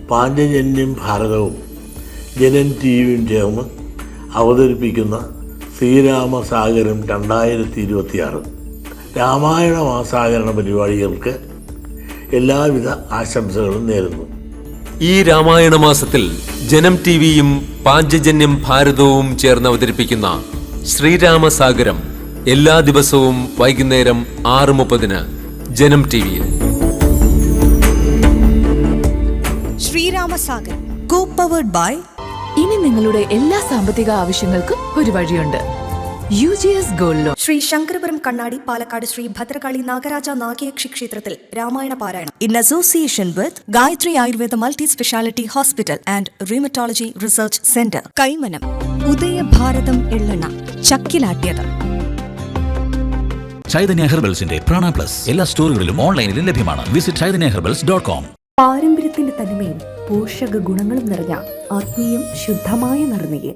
പാഞ്ചജന്യം ഭാരതവും ജനം ടിവിയും ചേർന്ന് അവതരിപ്പിക്കുന്ന ശ്രീരാമസാഗരം 2026 രാമായണ മാസാചരണ പരിപാടികൾക്ക് എല്ലാവിധ ആശംസകളും നേരുന്നു. ഈ രാമായണ മാസത്തിൽ ജനം ടിവിയും പാഞ്ചജന്യം ഭാരതവും ചേർന്ന് അവതരിപ്പിക്കുന്ന ശ്രീരാമസാഗരം എല്ലാ ദിവസവും വൈകുന്നേരം 6:30 ജനം ടിവിയിൽ. Sreeramasagaram co powered by. ഇനി നിങ്ങളുടെ എല്ലാ സാമ്പത്തിക ആവശ്യങ്ങൾക്കും ഒരു വഴിയുണ്ട്. UGS gold loan. Sree Sankarapuram Kannadi Palakkad Sree Bhadrakali Nagaraja Nagayakshi ക്ഷേത്രത്തിൽ രാമായണ പാരായണം in association with Gayathri Ayurveda multi speciality hospital and rheumatology research centre, Kaimanam. Udayabharatham എള്ളെണ്ണ, ചക്കിലാട്ടിയത്. ചൈതന്യ ഹെർബൽസിന്റെ പ്രാണ പ്ലസ് എല്ലാ സ്റ്റോറുകളിലും ഓൺലൈനിലും ലഭ്യമാണ്. Visit chaitanyaherbals.com. പാരമ്പര്യത്തിന്റെ തനിമയും പോഷക ഗുണങ്ങളും നിറഞ്ഞ ആത്മീയം ശുദ്ധമായ നറുനെയ്യ്